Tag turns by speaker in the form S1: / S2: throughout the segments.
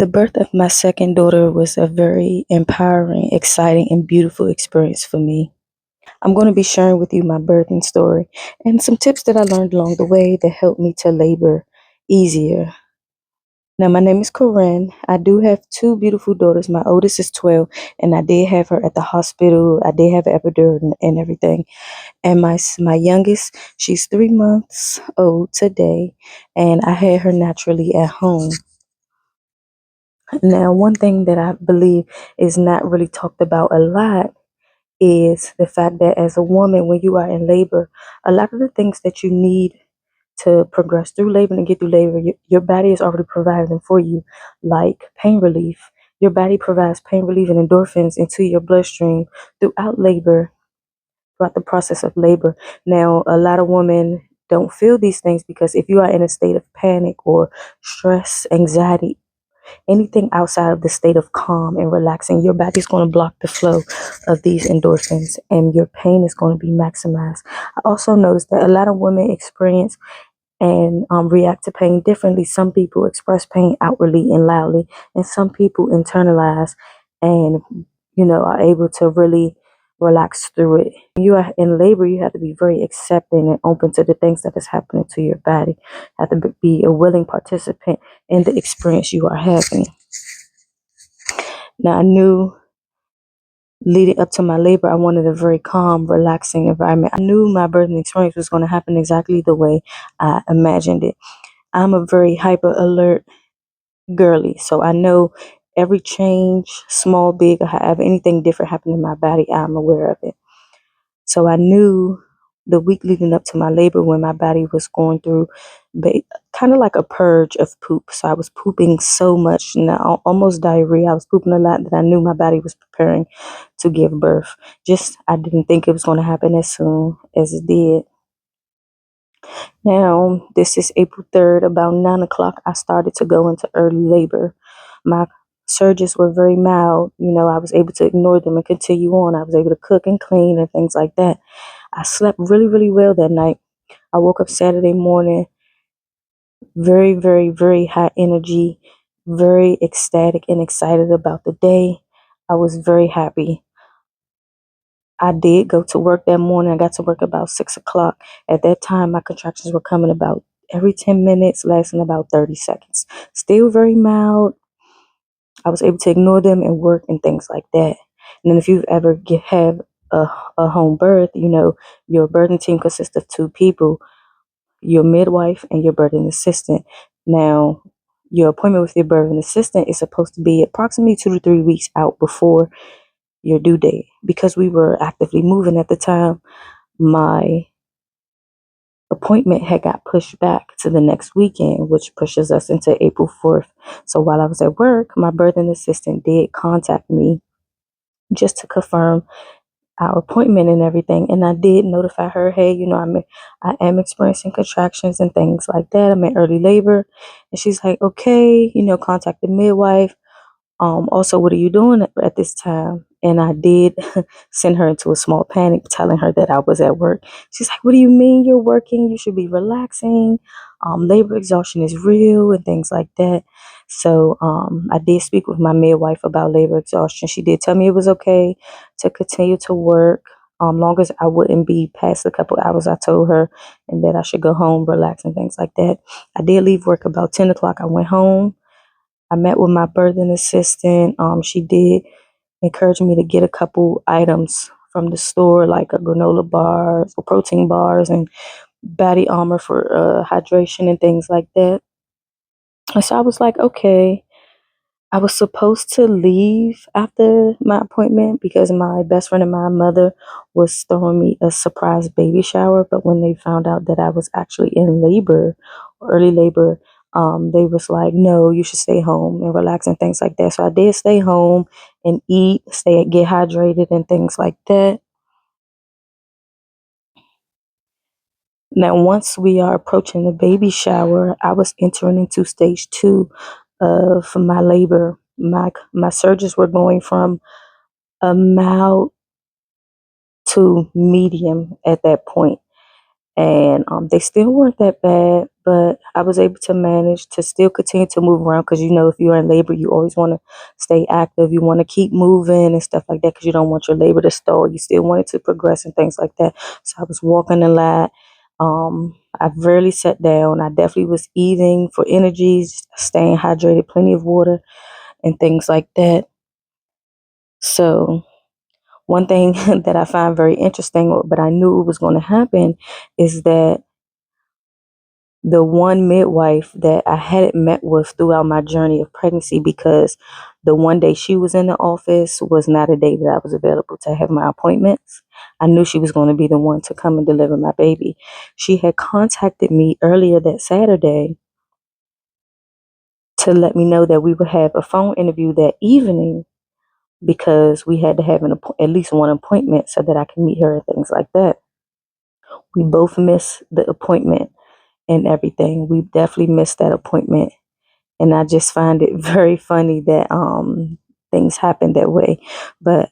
S1: The birth of my second daughter was a very empowering, exciting, and beautiful experience for me. I'm going to be sharing with you my birthing story and some tips that I learned along the way that helped me to labor easier. Now, my name is Corinne. I do have two beautiful daughters. My oldest is 12, and I did have her at the hospital. I did have an epidural and everything. And my youngest, she's 3 months old today, and I had her naturally at home. Now, one thing that I believe is not really talked about a lot is the fact that as a woman, when you are in labor, a lot of the things that you need to progress through labor and get through labor, your body is already providing them for you, like pain relief. Your body provides pain relief and endorphins into your bloodstream throughout labor, throughout the process of labor. Now, a lot of women don't feel these things because if you are in a state of panic or stress, anxiety, anything outside of the state of calm and relaxing, your body's going to block the flow of these endorphins and your pain is going to be maximized. I also noticed that a lot of women experience and react to pain differently. Some people express pain outwardly and loudly, and some people internalize and, are able to really relax through it. When you are in labor, you have to be very accepting and open to the things that is happening to your body. You have to be a willing participant in the experience you are having. Now, I knew leading up to my labor, I wanted a very calm, relaxing environment. I knew my birthing experience was going to happen exactly the way I imagined it. I'm a very hyper alert girly, so I know every change, small, big, or however anything different happened in my body, I'm aware of it. So I knew the week leading up to my labor when my body was going through kind of like a purge of poop. So I was pooping so much, now almost diarrhea. I was pooping a lot that I knew my body was preparing to give birth. Just I didn't think it was going to happen as soon as it did. Now, this is April 3rd, about 9 o'clock, I started to go into early labor. My surges were very mild. I was able to ignore them and continue on. I was able to cook and clean and things like that. I slept really, really well that night. I woke up Saturday morning very, very, very high energy, very ecstatic and excited about the day. I was very happy. I did go to work that morning. I got to work about 6 o'clock. At that time, my contractions were coming about every 10 minutes, lasting about 30 seconds. Still very mild. I was able to ignore them and work and things like that. And then if you've ever have a home birth, your birthing team consists of two people, your midwife and your birthing assistant. Now, your appointment with your birthing assistant is supposed to be approximately 2 to 3 weeks out before your due date. Because we were actively moving at the time, my appointment had got pushed back to the next weekend, which pushes us into April 4th. So while I was at work, my birthing assistant did contact me just to confirm our appointment and everything. And I did notify her, hey, I am experiencing contractions and things like that. I'm in early labor. And she's like, okay, contact the midwife. Also, what are you doing at this time? And I did send her into a small panic, telling her that I was at work. She's like, what do you mean you're working? You should be relaxing. Labor exhaustion is real and things like that. So I did speak with my midwife about labor exhaustion. She did tell me it was okay to continue to work, long as I wouldn't be past a couple hours I told her, and that I should go home, relax, and things like that. I did leave work about 10 o'clock. I went home. I met with my birthing assistant. She did encourage me to get a couple items from the store, like a granola bar for protein bars and body armor for hydration and things like that. And so I was like, okay. I was supposed to leave after my appointment because my best friend and my mother was throwing me a surprise baby shower. But when they found out that I was actually in labor, early labor, they was like, no, you should stay home and relax and things like that. So I did stay home and eat, get hydrated and things like that. Now, once we are approaching the baby shower, I was entering into stage 2 of my labor. My surges were going from a mild to medium at that point. and they still weren't that bad, but I was able to manage to still continue to move around because if you're in labor, you always want to stay active. You want to keep moving and stuff like that because you don't want your labor to stall. You still want it to progress and things like that. So I was walking a lot. I rarely sat down. I definitely was eating for energy, staying hydrated, plenty of water and things like that. So one thing that I find very interesting, but I knew it was going to happen, is that the one midwife that I hadn't met with throughout my journey of pregnancy, because the one day she was in the office was not a day that I was available to have my appointments. I knew she was going to be the one to come and deliver my baby. She had contacted me earlier that Saturday to let me know that we would have a phone interview that evening because we had to have at least one appointment so that I can meet her and things like that. We both missed the appointment and everything. We definitely missed that appointment. And I just find it very funny that things happen that way. But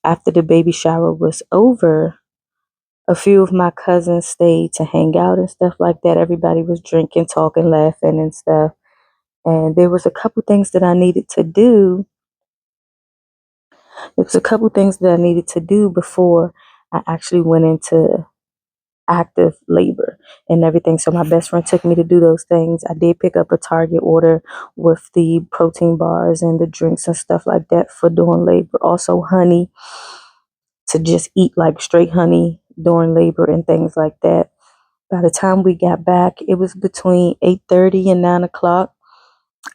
S1: after the baby shower was over, a few of my cousins stayed to hang out and stuff like that. Everybody was drinking, talking, laughing and stuff. And there was a couple things that I needed to do. There was a couple things that I needed to do before I actually went into active labor and everything. So my best friend took me to do those things. I did pick up a Target order with the protein bars and the drinks and stuff like that for doing labor. Also honey, to just eat like straight honey during labor and things like that. By the time we got back, it was between 8:30 and 9 o'clock.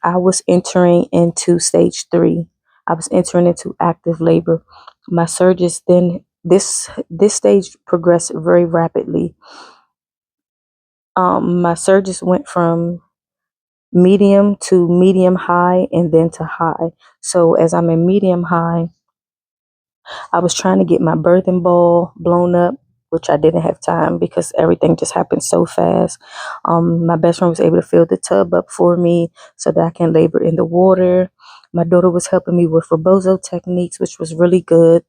S1: I was entering into stage 3. I was entering into active labor. My surges then this stage progressed very rapidly. My surges went from medium to medium high and then to high. So as I'm in medium high, I was trying to get my birthing ball blown up, which I didn't have time because everything just happened so fast. My best friend was able to fill the tub up for me so that I can labor in the water. My daughter was helping me with rebozo techniques, which was really good.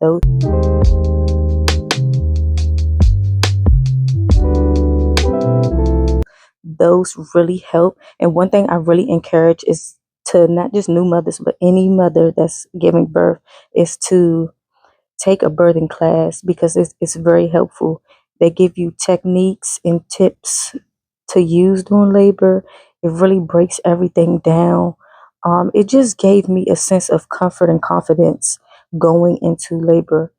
S1: Those really help. And one thing I really encourage is to not just new mothers, but any mother that's giving birth, is to take a birthing class because it's very helpful. They give you techniques and tips to use during labor. It really breaks everything down. It just gave me a sense of comfort and confidence going into labor.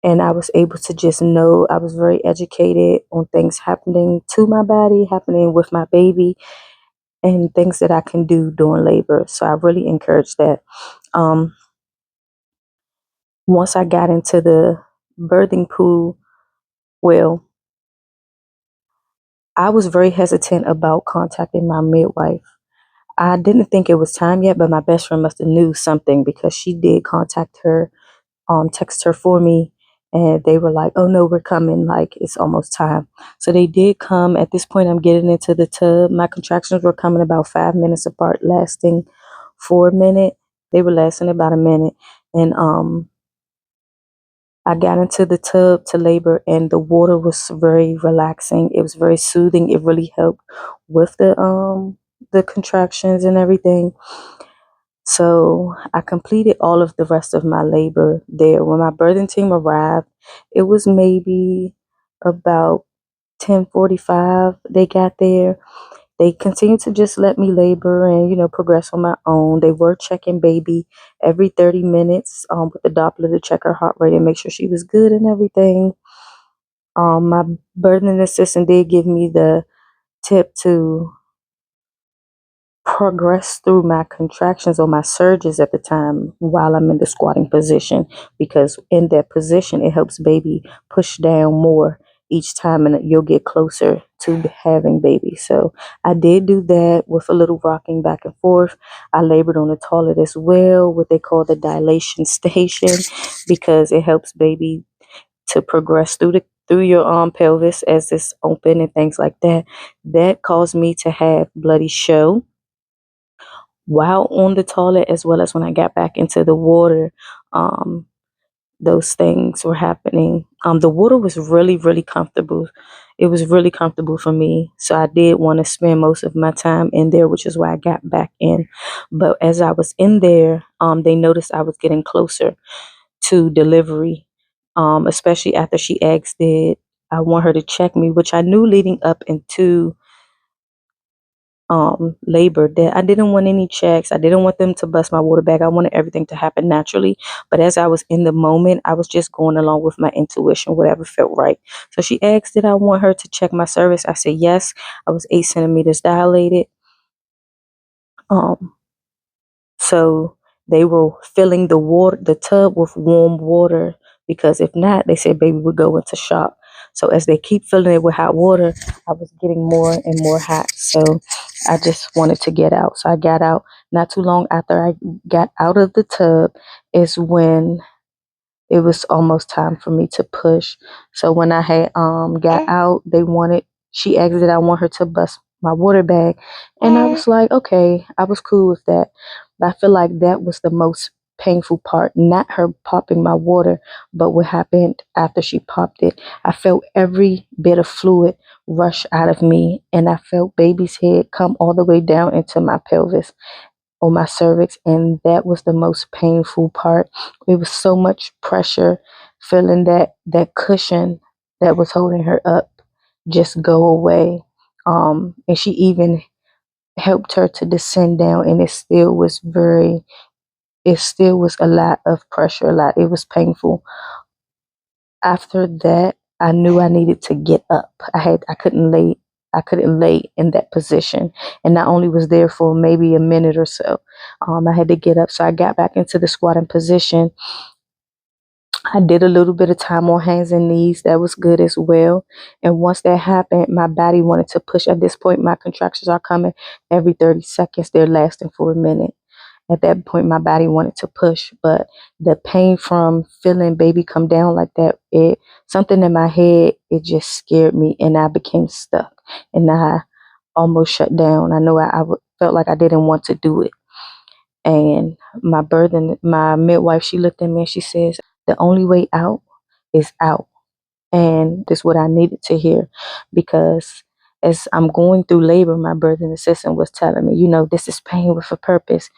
S1: And I was able to just know I was very educated on things happening to my body, happening with my baby, and things that I can do during labor. So I really encourage that. Um, Once I got into the birthing pool, well, I was very hesitant about contacting my midwife. I didn't think it was time yet, but my best friend must have knew something because she did contact her, text her for me, and they were like, "Oh no, we're coming! Like it's almost time." So they did come. At this point, I'm getting into the tub. My contractions were coming about 5 minutes apart, lasting for a minute. They were lasting about a minute, and I got into the tub to labor, and the water was very relaxing. It was very soothing. It really helped with the contractions and everything. So I completed all of the rest of my labor there. When my birthing team arrived, it was maybe about 10:45. They got there. They continued to just let me labor and, progress on my own. They were checking baby every 30 minutes with the Doppler to check her heart rate and make sure she was good and everything. My birthing assistant did give me the tip to progress through my contractions or my surges at the time while I'm in the squatting position, because in that position it helps baby push down more each time and you'll get closer to having baby. So I did do that with a little rocking back and forth. I labored on the toilet as well, what they call the dilation station, because it helps baby to progress through your pelvis as it's open and things like that. That caused me to have bloody show while on the toilet, as well as when I got back into the water. Um, those things were happening. The water was really, really comfortable. It was really comfortable for me. So I did want to spend most of my time in there, which is why I got back in. But as I was in there, they noticed I was getting closer to delivery, especially after she asked, did I want her to check me, which I knew leading up into labor that I didn't want any checks. I didn't want them to bust my water bag. I wanted everything to happen naturally. But as I was in the moment, I was just going along with my intuition, whatever felt right. So she asked, did I want her to check my cervix? I said yes. I was 8 centimeters dilated. Um, So they were filling the tub with warm water, because if not, they said baby would go into shock. So as they keep filling it with hot water, I was getting more and more hot. So I just wanted to get out. So I got out. Not too long after I got out of the tub is when it was almost time for me to push. So when I had got out, she asked did I want her to bust my water bag. And I was like, okay, I was cool with that. But I feel like that was the most painful part, not her popping my water, but what happened after she popped it. I felt every bit of fluid rush out of me, and I felt baby's head come all the way down into my pelvis on my cervix, and that was the most painful part. It was so much pressure, feeling that cushion that was holding her up just go away. And she even helped her to descend down, and it still was a lot of pressure, a lot. It was painful. After that, I knew I needed to get up. I couldn't lay in that position. And not only was there for maybe a minute or so, I had to get up. So I got back into the squatting position. I did a little bit of time on hands and knees. That was good as well. And once that happened, my body wanted to push. At this point, my contractions are coming every 30 seconds. They're lasting for a minute. At that point, my body wanted to push, but the pain from feeling baby come down like that, something in my head, it just scared me, and I became stuck, and I almost shut down. I know felt like I didn't want to do it. And my midwife, she looked at me and she says, the only way out is out. And this is what I needed to hear, because as I'm going through labor, my birthing assistant was telling me, this is pain with a purpose.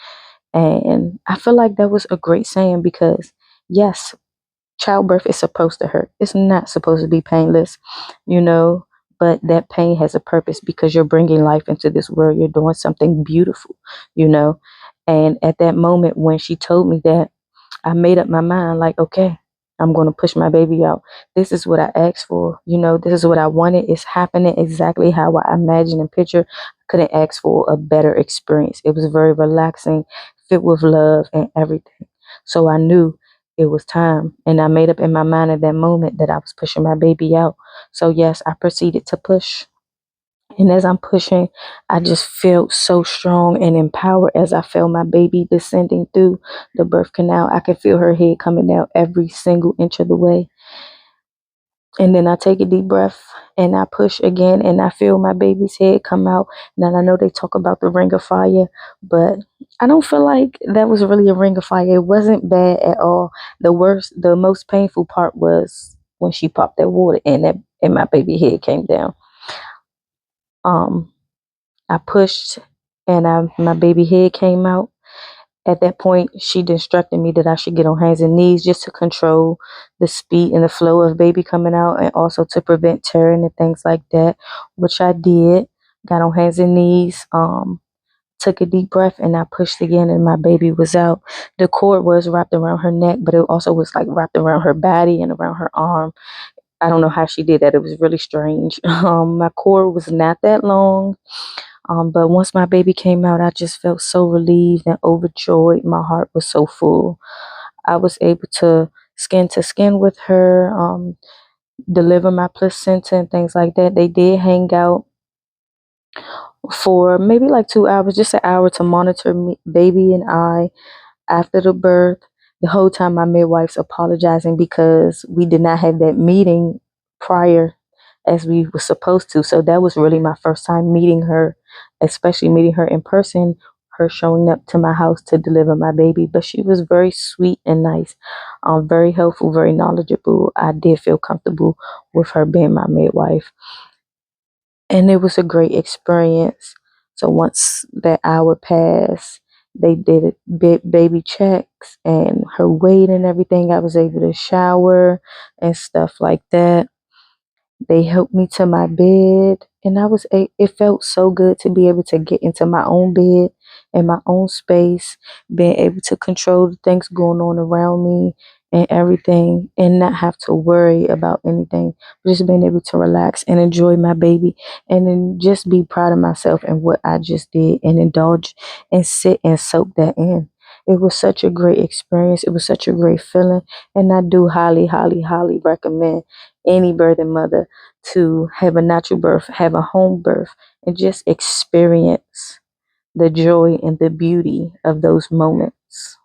S1: And I feel like that was a great saying, because yes, childbirth is supposed to hurt. It's not supposed to be painless, you know, but that pain has a purpose, because you're bringing life into this world. You're doing something beautiful, you know. And at that moment when she told me that, I made up my mind like, okay, I'm going to push my baby out. This is what I asked for. This is what I wanted. It's happening exactly how I imagined and pictured. I couldn't ask for a better experience. It was very relaxing, filled with love and everything. So I knew it was time. And I made up in my mind at that moment that I was pushing my baby out. So yes, I proceeded to push. And as I'm pushing, I just felt so strong and empowered as I felt my baby descending through the birth canal. I could feel her head coming down every single inch of the way. And then I take a deep breath and I push again, and I feel my baby's head come out. Now I know they talk about the ring of fire, but I don't feel like that was really a ring of fire. It wasn't bad at all. The most painful part was when she popped that water and my baby head came down. Um, I pushed, and my baby head came out. At that point, she instructed me that I should get on hands and knees just to control the speed and the flow of baby coming out, and also to prevent tearing and things like that, which I did. Got on hands and knees, took a deep breath, and I pushed again, and my baby was out. The cord was wrapped around her neck, but it also was like wrapped around her body and around her arm. I don't know how she did that. It was really strange. My cord was not that long. But once my baby came out, I just felt so relieved and overjoyed. My heart was so full. I was able to skin with her, deliver my placenta and things like that. They did hang out for maybe like 2 hours, just an hour, to monitor me, baby and I after the birth. The whole time my midwife's apologizing because we did not have that meeting prior as we were supposed to. So that was really my first time meeting her, especially meeting her in person. her showing up to my house to deliver my baby, but she was very sweet and nice, very helpful, very knowledgeable. I did feel comfortable with her being my midwife, and it was a great experience. So once that hour passed, they did baby checks and her weight and everything. I was able to shower and stuff like that. They helped me to my bed, and it felt so good to be able to get into my own bed and my own space, being able to control the things going on around me and everything, and not have to worry about anything. Just being able to relax and enjoy my baby, and then just be proud of myself and what I just did, and indulge and sit and soak that in. It was such a great experience. It was such a great feeling, and I do highly, highly, highly recommend any birthing mother to have a natural birth, have a home birth, and just experience the joy and the beauty of those moments.